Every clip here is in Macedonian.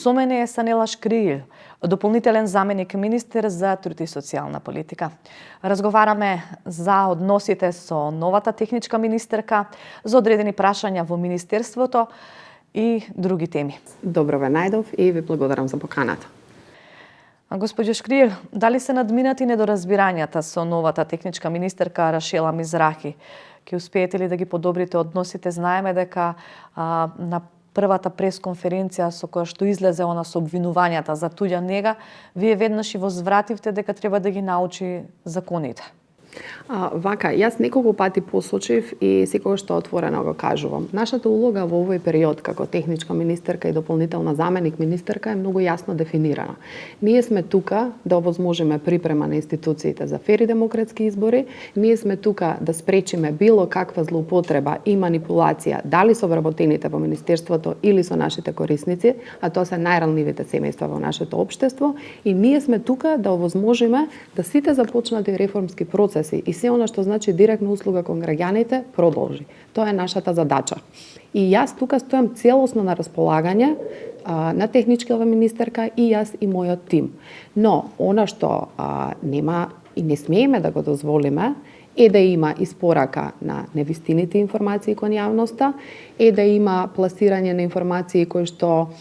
Со мене е Санела Шкрилј, дополнителен заменик министер за труд и социјална политика. Разговараме за односите со новата техничка министерка, за одредени прашања во министерството и други теми. Добро ве најдов и ви благодарам за поканата. Госпоѓо Шкрилј, дали се надминати недоразбирањата со новата техничка министерка Рашела Мизрахи? Ќе успеете ли да ги подобрите односите? Знаеме дека на првата пресконференција со која што излезе она со обвинувањата за туѓа нега, вие веднаш и возвративте дека треба да ги научи законите. Вака, јас неколку пати посочив и секогаш што отворено го кажувам. Нашата улога во овој период како техничка министерка и дополнителна заменик министерка е многу јасно дефинирана. Ние сме тука да овозможиме припрема на институциите за фери демократски избори, ние сме тука да спречиме било каква злоупотреба и манипулација, дали со вработените во министерството или со нашите корисници, а тоа се најранливите семејства во нашето општество, и ние сме тука да овозможиме да сите започнати реформски процеси и се она што значи директна услуга кон граѓаните продолжи. Тоа е нашата задача. И јас тука стојам целосно на располагање на техничката министерка и јас и мојот тим. Но она што нема и не смееме да го дозволиме е да има испорака на невистините информации кон јавноста, е да има пласирање на информации кои што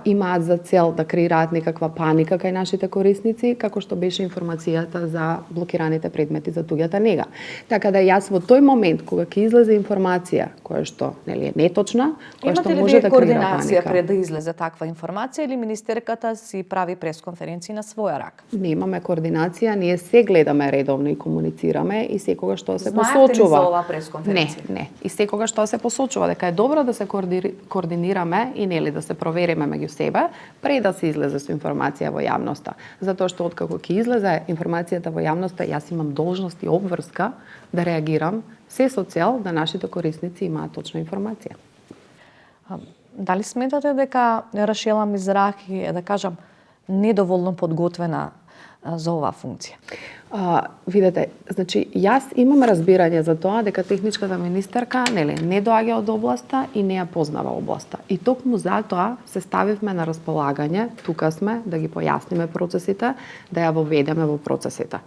имаат за цел да креираат некаква паника кај нашите корисници, како што беше информацијата за блокираните предмети за туѓата нега. Така да јас во тој момент кога ќе излезе информација која што нели е неточна, која што може да креира паника. Имате ли координација пред да излезе таква информација или министерката си прави пресконференции на своја рака? Немаме координација, ние се гледаме редовно и комуницираме и секогаш што се посочува. Знаете ли за ова пресконференција? Не. И секогаш што се посочува дека е добро да се координираме и нели да се провериме меѓу себе пред да се излезе со информација во јавноста. Затоа што откако ќе излезе информацијата во јавноста, јас имам должност и обврска да реагирам се со цел да нашите корисници имаат точна информација. Дали сметате дека Рашела Мизрахи е, да кажам, недоволно подготвена за оваа функција? Видете, значи јас имам разбирање за тоа дека техничката министерка не доаѓа од областа и не ја познава областа. И токму затоа се ставивме на располагање, тука сме да ги појасниме процесите, да ја воведеме во процесите.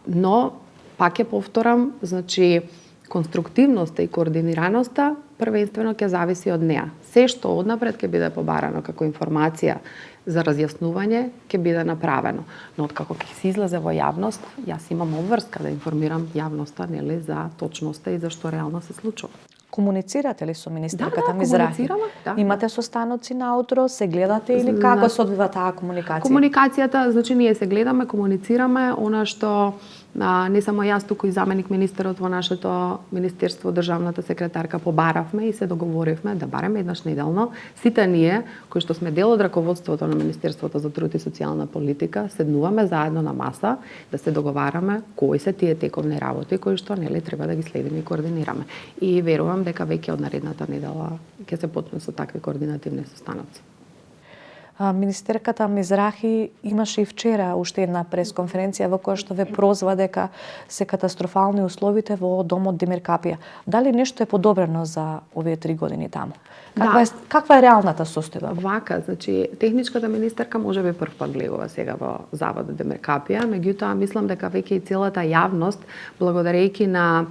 Но пак ќе повторам, значи конструктивноста и координираноста првенствено ќе зависи од неа. Се што однапред ќе биде побарано како информација за разјаснување ќе биде направено. Но откако ќе се излезе во јавност, јас имам обврска да информирам јавноста нели за точноста и за што реално се случува. Комуницирате ли со министерката Мизрахи? Да. Имате состаноци наутро, се гледате или како се одвива таа комуникација? Комуникацијата, значи ние се гледаме, комуницираме, она што не само јас, туку и заменик министерот во нашето министерство, државната секретарка побаравме и се договоривме да барем еднаш неделно сите ние кои што сме дел од раководството на Министерството за труд и социјална политика, седнуваме заедно на маса да се договараме кои се тие тековни работи кои што нели треба да ги следиме и координираме. И верувам дека веќе од наредната недела ќе се почне со такви координативни состаноци. Министерката Мизрахи имаше и вчера уште една пресконференција во која што ве прозва дека се катастрофални условите во домот Демиркапија. Дали нешто е подобрено за овие 3 години таму? Каква е реалната состојба? Вака, значи техничката министерка можеби прв пат влегува сега во заводот Демиркапија, меѓутоа мислам дека веќе и целата јавност, благодарејќи на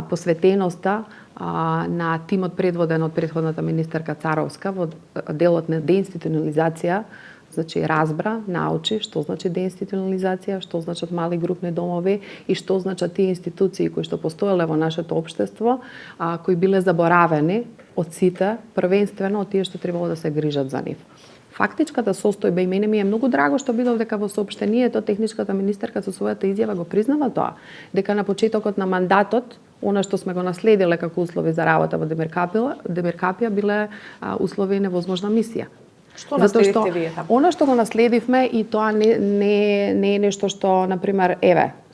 посветеноста на тимот предводен од претходната министерка Царовска во делот на деинституционализација, значи разбра, научи што значи деинституционализација, што значат мали групни домови и што значат тие институции кои што постоеле во нашето општество, кои биле заборавени од сите, првенствено од тие што требало да се грижат за нив. Фактичката состојба и мене ми е многу драго што видов дека во соопштението техничката министерка со својата изјава го признава тоа, дека на почетокот на мандатот она што сме го наследиле како услови за работа во Демиркапија биле услови и невозможна мисија. Што наследивте вие таму? Она што го наследивме и тоа не е нешто што, например,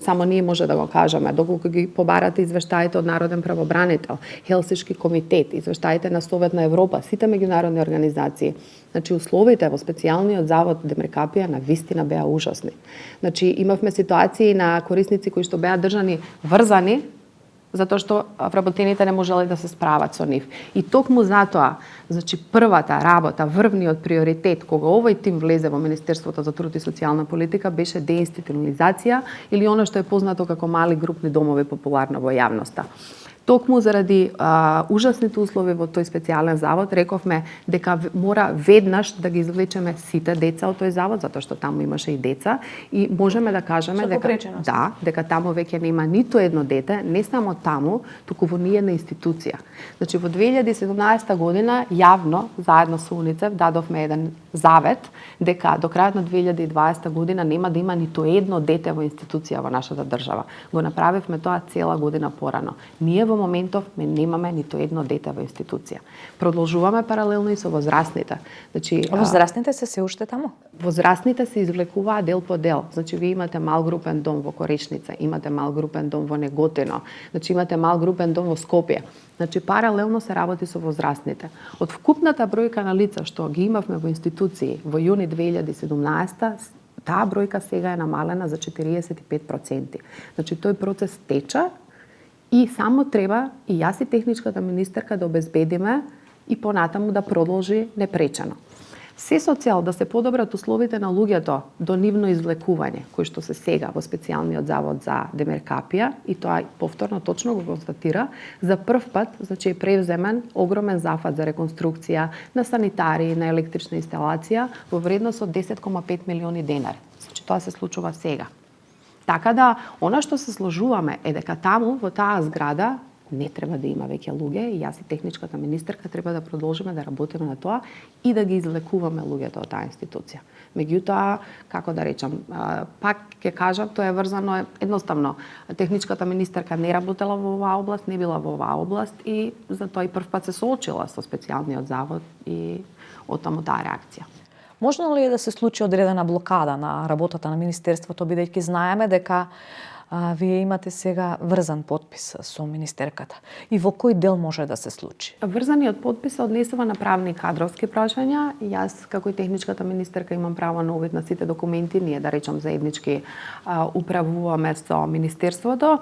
само ние може да го кажеме, доколку ги побарате извештаите од Народен правобранител, Хелсиншки комитет, извештаите на Совет на Европа, сите меѓународни организации. Значи, условите во специјалниот завод Демиркапија на вистина беа ужасни. Значи, имавме ситуации на корисници кои што беа држани врзани затоа што вработените не можеле да се справат со нив. И токму затоа, значи првата работа, врвниот приоритет кога овој тим влезе во Министерството за труд и социјална политика беше деинституционализација или она што е познато како мали групни домови популарно во јавноста. Токму заради ужасните услови во тој специјален завод, рековме дека мора веднаш да ги извлечеме сите деца од тој завод, затоа што таму имаше и деца, и можеме да кажеме дека таму веќе нема ниту едно дете, не само таму, туку во ниедна институција. Значи во 2017 година јавно заедно со УНИЦЕФ дадовме еден завет дека до крајот на 2020 година нема да има ниту едно дете во институција во нашата држава. Го направивме тоа цела година порано. Ние во моментов немаме ниту едно дете во институција. Продолжуваме паралелно и со возрастните. Значи, возрастните се уште таму? Возрастните се извлекуваат дел по дел. Значи, вие имате мал групен дом во Корешница, имате мал групен дом во Неготино, значи имате мал групен дом во Скопје. Значи, паралелно се работи со возрастните. Од вкупната бројка на лица што ги имавме во институции во јуни 2017, таа бројка сега е намалена за 45%. Значи, тој процес тече и само треба и јас и техничката министерка да обезбедиме и понатаму да продолжи непречено. Се со цел да се подобрат условите на луѓето до нивно извлекување, кои што се сега во специјалниот завод за демеркапија, и тоа повторно точно го констатира, за прв пат, значи е превземен огромен зафат за реконструкција на санитари, на електрична инсталација во вредност од 10,5 милиони денари. Значи тоа се случува сега. Така да, она што се сложуваме е дека таму, во таа зграда, не треба да има веќе луѓе и јас и техничката министерка треба да продолжиме да работиме на тоа и да ги извлекуваме луѓето од таа институција. Меѓутоа, како да речам, пак ќе кажам, тоа е врзано едноставно. Техничката министерка не работела во оваа област, не била во оваа област и затоа и прв пат се соочила со специјалниот завод и оттаму таа реакција. Можно ли е да се случи одредена блокада на работата на Министерството, бидејќи знаеме дека вие имате сега врзан подпис со министерката? И во кој дел може да се случи? Врзаниот подпис се однесува на правни и кадровски прашања. Јас, како и техничката министерка, имам право на увид на сите документи. Ние, да речем, заеднички управуваме со Министерството.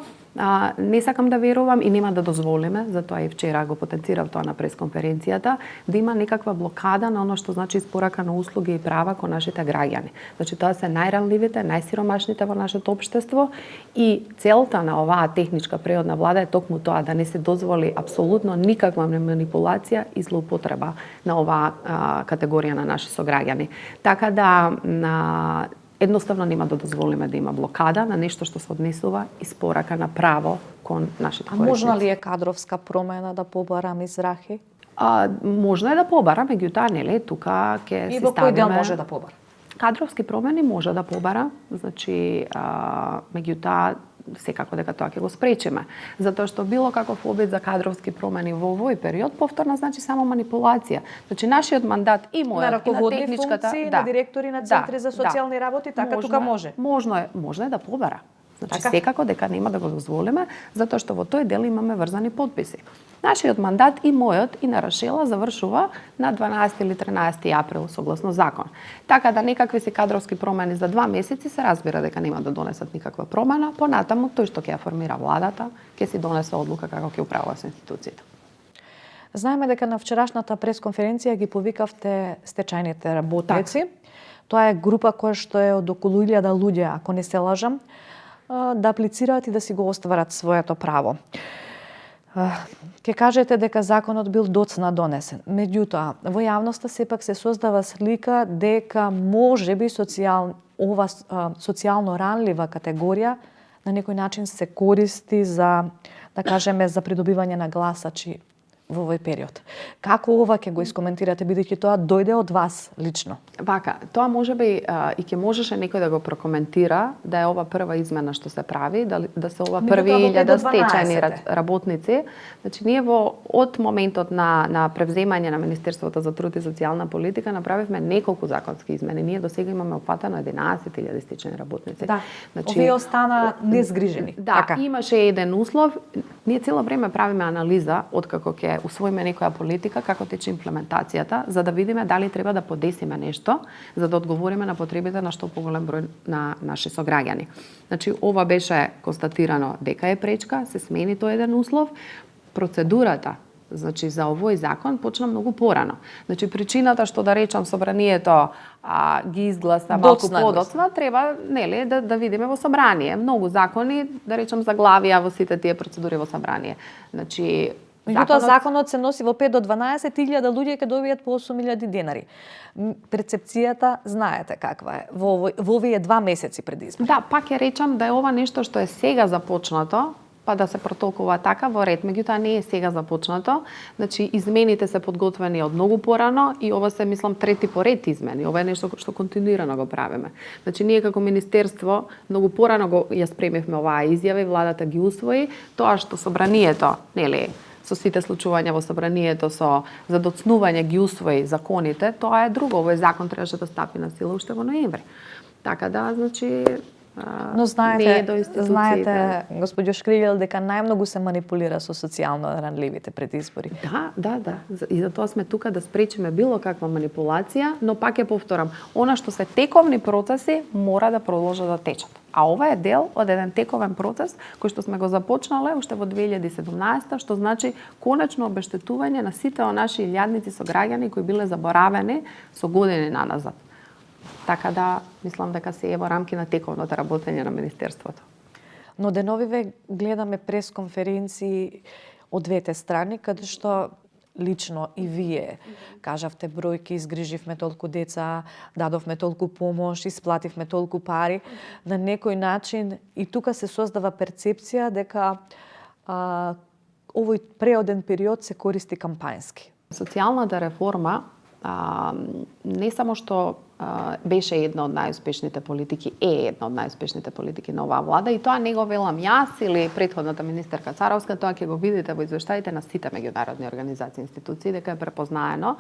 Не сакам да верувам и нема да дозволиме, затоа и вчера го потенцирав тоа на пресконференцијата, да има некаква блокада на оно што значи испорака на услуги и права кон нашите граѓани. Значи тоа се најранливите, најсиромашните во нашето општество и целта на оваа техничка преходна влада е токму тоа, да не се дозволи апсолутно никаква манипулација и злоупотреба на оваа категорија на наши сограѓани. Така да едноставно нема да дозволиме да има блокада на нешто што се однесува испорака на право кон нашите корисници. Можна ли е кадровска промена да побара Мизрахи? Можно е да побара, меѓутоа нели тука ќе се ставиме. И во кој дел може да побара? Кадровски промени може да побара, значи меѓутоа секако дека тоа ќе го спречиме. Затоа што било каков обид за кадровски промени во овој период, повторно значи само манипулација. Значи нашиот мандат и мојот и на техничката, функции, на директори на центри за социјални работи, така тука може. Можно е да побара. Значи секако дека нема да го дозволиме, затоа што во тој дел имаме врзани подписи. Нашиот мандат и мојот и на Рашела завршува на 12 или 13 април согласно закон. Така да некакви се кадровски промени за 2 месеци се разбира дека нема да донесат никаква промена, понатаму тој што ќе ја формира владата, ќе си донесе одлука како ќе управува со институциите. Знаеме дека на вчерашната пресконференција ги повикавте стечајните работници. Тоа е група која што е од околу 1000 луѓе, ако не се лажам, да аплицираат и да си го остварат своето право. Ке кажете дека законот бил доцна донесен. Меѓутоа, во јавноста сепак се создава слика дека можеби ова социјално ранлива категорија на некој начин се користи за, да кажеме, за придобивање на гласачи во овој период. Како ова ќе го искоментирате, бидејќи тоа дојде од вас лично? Вака, тоа можеби и ќе можеше некој да го прокоментира, да е ова прва измена што се прави, да се ова први 1000 стечајни работници. Значи ние од моментот на превземање на Министерството за труд и социјална политика направивме неколку законски измени. Ние досега имаме опфатано 11.000 стечајни работници. Да. Значи, овие остана незгрижени. Да, така. Имаше еден услов. Ние цело време правиме анализа откако ќе ќе усвоиме некоја политика, како тече имплементацијата, за да видиме дали треба да подесиме нешто, за да одговориме на потребите на што поголем број на наши сограѓани. Значи, ова беше констатирано дека е пречка, се смени тој еден услов. Процедурата, значи, за овој закон почна многу порано. Значи, причината што да речам собранието ги изгласа малку подоцна, треба, нели, да видиме во собрание. Многу закони, да речам, заглавија во сите тие процедури во собрание. Значи, меѓутоа законот се носи во 5 до 12.000 луѓе ќе добијат по 8.000 денари. Перцепцијата знаете каква е во овие 2 месеци пред избори. Да, пак ќе речам да е ова нешто што е сега започнато, па да се протолкува така во ред, меѓутоа не е сега започнато. Значи, измените се подготвени од многу порано и ова се, мислам, трети по ред измени. Ова е нешто што континуирано го правиме. Значи, ние како министерство многу порано ја спремивме оваа изјава и владата ги усвои. Тоа што собранието, нели, со сите случувања во собранието со задоцнување ги усвои законите, тоа е друго. Овој закон требаше да стапи на сила уште во ноември. Така да, значи, но знаете, господјо Шкрилјел, дека најмногу се манипулира со социјално ранливите пред избори. Да. И затоа сме тука да спречиме било каква манипулација, но пак ја повторам, она што се тековни процеси мора да продолжат да течат. А ова е дел од еден тековен процес кој што сме го започнале уште во 2017, што значи конечно обештетување на сите наши илјадници сограѓани кои биле заборавени со години наназад. Така да, мислам дека се е во рамки на тековното работење на Министерството. Но деновиве гледаме пресконференции од двете страни, каде што лично и вие кажавте бројки, изгриживме толку деца, дадовме толку помош, исплативме толку пари. На некој начин и тука се создава перцепција дека овој преоден период се користи кампањски. Социјалната реформа не само што беше една од најуспешните политики, е една од најуспешните политики на оваа влада и тоа не го велам јас или претходната министерка Царовска, тоа ќе го видите во извештаите на сите меѓународни организации и институции дека е препознаено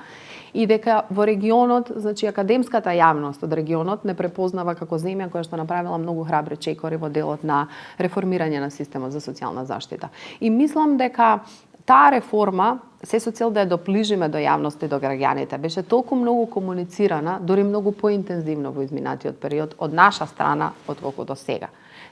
и дека во регионот, значи академската јавност од регионот не препознава како земја која што направила многу храбри чекори во делот на реформирање на системот за социјална заштита. И мислам дека таа реформа се со цел да ја доближиме до јавност и до граѓаните. Беше толку многу комуницирана, дури многу поинтензивно во изминатиот период од наша страна отколку до сега.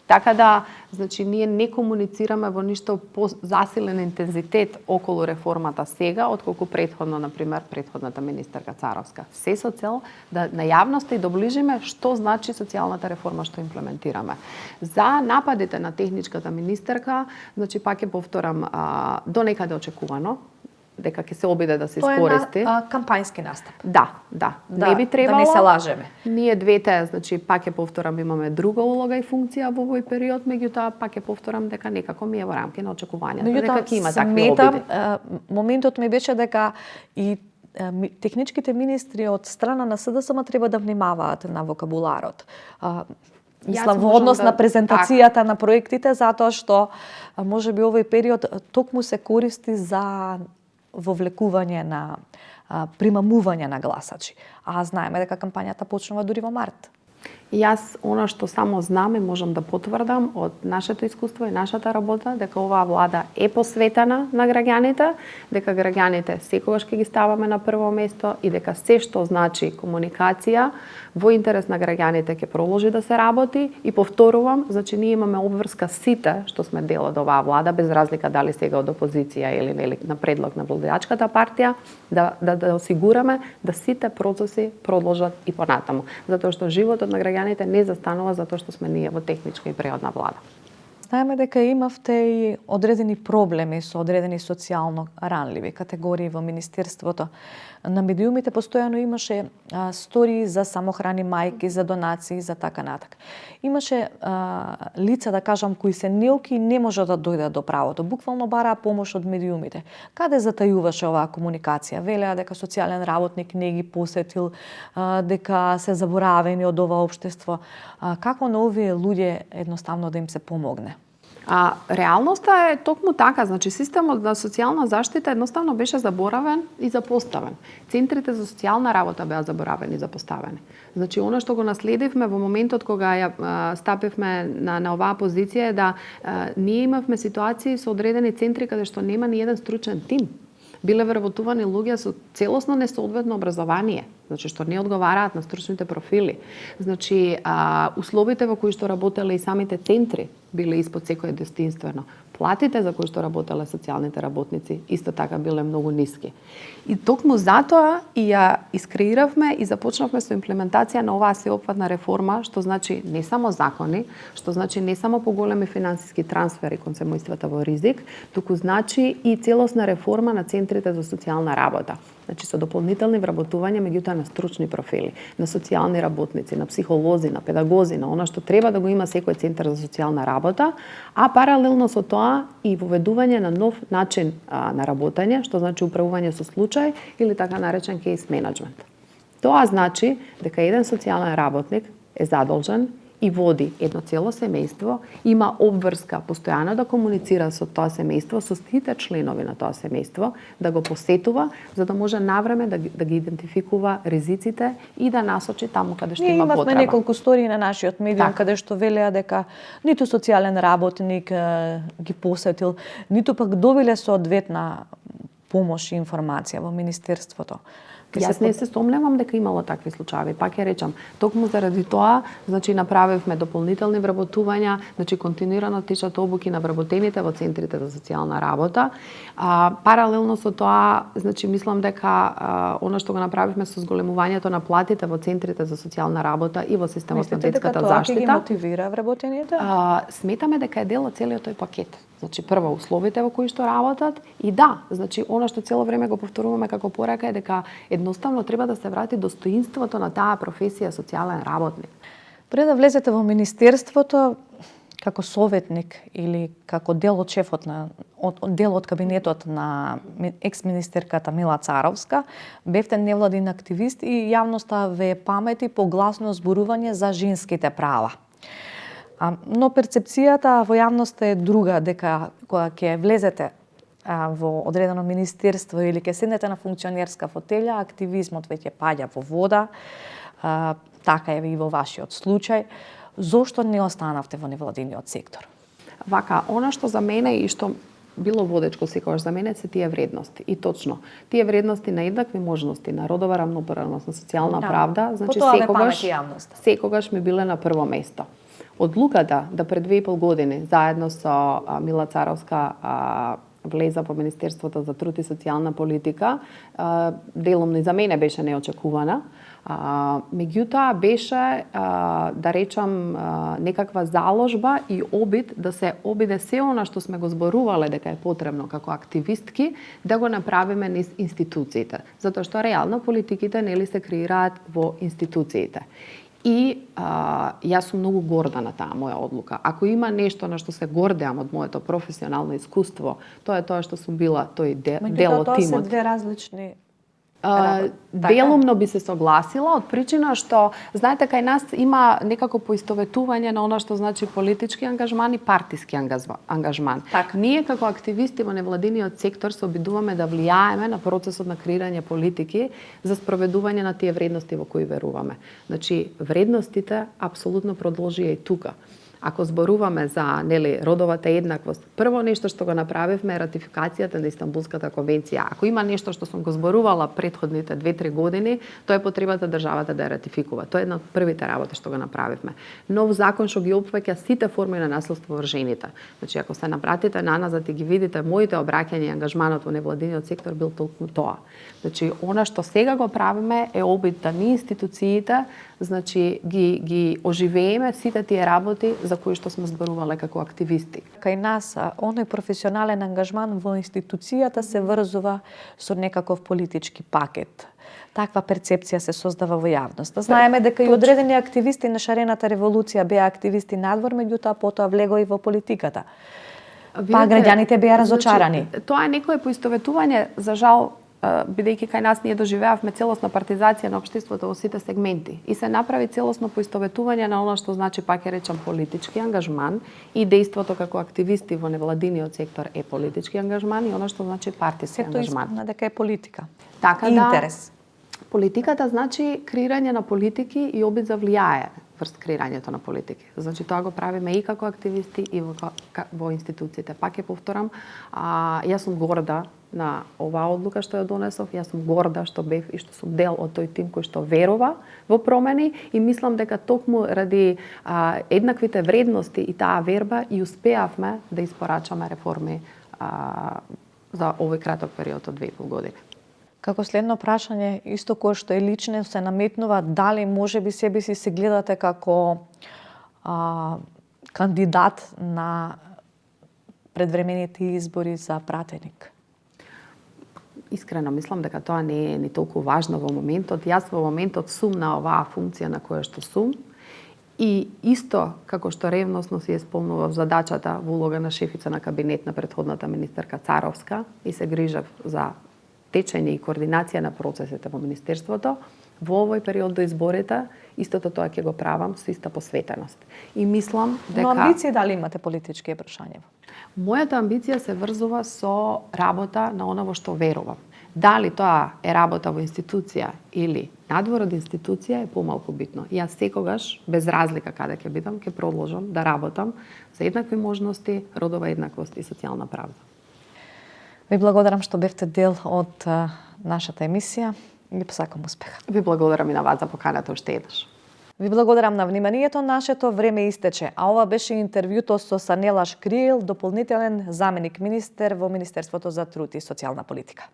Така да, значи, ние не комуницираме во ништо по-засилен интензитет околу реформата сега, отколку претходно, например, претходната министерка Царовска. Се со цел да на јавноста и доближиме што значи социјалната реформа што имплементираме. За нападите на техничката министерка, значи, пак ќе повторам, до некаде очекувано, дека ќе се обиде да се искористи. Тоа е кампањски настап. Да. Не би требало. Да не се лажеме. Ние двете, значи, пак ќе повторам, имаме друга улога и функција во овој период, меѓутоа пак ќе повторам дека некако ми е во рамки на очекувањата, дека ќе има такви обиди. Моментот ми беше дека и техничките министри од страна на СДСМ треба да внимаваат на вокабуларот. Мислам, во однос на презентацијата на проектите, затоа што можеби овој период токму се користи за вовлекување на примамување на гласачи. А знаеме дека кампањата почнува дури во март. Јас, она што само знам и можам да потврдам од нашето искуство и нашата работа, дека оваа влада е посветена на граѓаните, дека граѓаните секогаш ќе ги ставаме на прво место и дека се што значи комуникација во интерес на граѓаните ќе продолжи да се работи и повторувам, значи ние имаме обврска сите што сме дел од оваа влада, без разлика дали сега од опозиција или на предлог на владеачката партија, да осигураме да сите процеси продолжат и понатаму, затоа што животот на граѓаните не застанува затоа што сме ние во техничка и преодна влада. Знаеме дека имавте и одредени проблеми со одредени социјално ранливи категории во Министерството. На медиумите постојано имаше стории за самохрани мајки, за донации, за така натак. Имаше лица, да кажам, кои се неуки и не можат да дојдат до правото. Буквално бараа помош од медиумите. Каде затајуваше оваа комуникација? Велеа дека социјален работник не ги посетил, дека се заборавени од ова општество. Како на овие луѓе едноставно да им се помогне? Реалноста е токму така, значи системот на социјална заштита едноставно беше заборавен и запоставен. Центрите за социјална работа беа заборавени и запоставени. Значи она што го наследивме во моментот кога ја стапивме на оваа позиција е да ние имавме ситуации со одредени центри каде што нема ни еден стручен тим. Биле вработувани луѓе со целосно несоодветно образование, значи што не одговараат на стручните профили. Значи, условите во кои што работеле и самите центри биле испод секое достоинствено. Платите за кои што работеле социјалните работници исто така биле многу ниски. И токму затоа и ја искреиравме и започнавме со имплементација на оваа сеопфатна реформа, што значи не само закони, што значи не само поголеми финансиски трансфери кон семејствата во ризик, туку значи и целосна реформа на центрите за социјална работа. Значи со дополнителни вработувања меѓутоа на стручни профили, на социјални работници, на психолози, на педагози, на она што треба да го има секој центар за социјална работа, а паралелно со тоа и воведување на нов начин на работење, што значи управување со случај или така наречен кейс менеджмент. Тоа значи дека еден социјален работник е задолжен и води едно цело семејство, има обврска постојано да комуницира со тоа семејство, со сите членови на тоа семејство, да го посетува, за да може навреме да ги идентификува ризиците и да насочи таму каде што има потреба. Ние имавме неколку истории на нашиот медиум, така, каде што велеа дека ниту социјален работник ги посетил, ниту пак добиле соодветна помош и информација во Министерството. Јас не се сомневам дека имало такви случаи. Пак ја речам, токму заради тоа, значи направивме дополнителни вработувања, значи континуирано течат обуки на вработените во центрите за социјална работа. Паралелно со тоа, значи мислам дека она што го направивме со зголемувањето на платите во центрите за социјална работа и во системот на детската заштита. Мислите дека тоа ќе ги мотивира вработените? Сметаме дека е дел од целиот тој пакет. Значи прво условите во кои што работат и да, значи она што цело време го повторуваме како порака е дека едноставно треба да се врати достоинството на таа професија социјален работник. Пред да влезете во Министерството како советник или како дел од шефот дел од кабинетот на екс-министерката Мила Царовска, бевте невладин активист и јавноста ве памети по гласно зборување за женските права. Но перцепцијата во јавноста е друга, дека кога ќе влезете во одредено министерство или ќе седнете на функционерска фотелја, активизмот веќе паѓа во вода, така е и во вашиот случај. Зошто не останавте во невладиниот сектор? Вака, она што за мене и што било водечко секогаш за мене се тие вредности. И точно, тие вредности на еднакви можности, на родова рамноправност, на социјална правда, значи секогаш ми биле на прво место. Одлуката да пред 2,5 години заедно со Мила Царовска влеза по Министерството за труд и социјална политика, деломно и за мене беше неочекувана. Меѓутоа беше, да речам, некаква заложба и обид да се обиде се она што сме го зборувале дека е потребно како активистки, да го направиме низ институциите. Затоа што реално политиките нели се креираат во институциите. И јас сум многу горда на таа моја одлука. Ако има нешто на што се гордеам од моето професионално искуство, тоа е тоа што сум била тој дел од тимот. Тоа се две различни Делумно би се согласила од причина што, знаете, кај нас има некако поистоветување на она што значи политички ангажман и партиски ангажман. Так. Ние како активисти во невладиниот сектор се обидуваме да влијаеме на процесот на креирање политики за спроведување на тие вредности во кои веруваме. Значи, вредностите апсолутно продолжија и тука. Ако зборуваме за родовата еднаквост, прво нешто што го направивме е ратификацијата на Истанбулската конвенција. Ако има нешто што сум го зборувала претходните 2-3 години, тоа е потребата државата да ја ратификува. Тоа е една од првите работи што го направивме. Нов закон што ги опфаќа сите форми на насилство врз жените. Значи, ако се напратите наназад и ги видите моите обраќања и ангажманот во невладиниот сектор бил толку тоа. Значи, она што сега го правиме е обид да ни институциите, значи ги оживееме сите тие работи за кои што сме зборувале како активисти. Кај нас, оној професионален ангажман во институцијата се врзува со некаков политички пакет. Таква перцепција се создава во јавноста. Знаеме дека и одредени активисти на шарената револуција беа активисти надвор, меѓутоа потоа влегоа и во политиката. Па граѓаните беа разочарани. Значи, тоа е некое поистоветување, за жал, бидејќи кај нас ние доживеавме целосна партизација на општеството во сите сегменти и се направи целосно поистоветување на она што значи, пак ја речам, политички ангажман и дејството како активисти во невладиниот сектор е политички ангажман и она што значи партиски ангажман. Сето дека е политика. Така интерес. Политиката значи креирање на политики и обид за влијање врз креирањето на политики. Значи тоа го правиме и како активисти и во институциите. Пак ќе повторам, јас сум горда на оваа одлука што ја донесов, јас сум горда што бев и што сум дел од тој тим кој што верува во промени и мислам дека токму ради еднаквите вредности и таа верба и успеавме да испорачаме реформи за овој краток период од 2,5 години. Како следно прашање, исто кое што е лично се наметнува, дали може би себе си се гледате како кандидат на предвремените избори за пратеник? Искрено мислам дека тоа не е ни толку важно во моментот. Јас во моментот сум на оваа функција на која што сум и исто како што ревносно си исполнував задачата во улога на шефица на кабинет на претходната министерка Царовска и се грижав за течење и координација на процесите во Министерството, во овој период до изборите, истото тоа ќе го правам со иста посветеност. И мислам дека... Но амбиции дали имате политички прашања? Мојата амбиција се врзува со работа на она во што верувам. Дали тоа е работа во институција или надвор од институција е помалку битно. Јас секогаш, без разлика каде ќе бидам, ќе продолжам да работам за еднакви можности, родова еднаквост и социјална правда. Ви благодарам што бевте дел од нашата емисија и ви посакам успех. Ви благодарам и на вас за поканата уште еднаш. Ви благодарам на вниманието, нашето време истече, а ова беше интервјуто со Санела Шкриел, дополнителен заменик министер во Министерството за труд и социјална политика.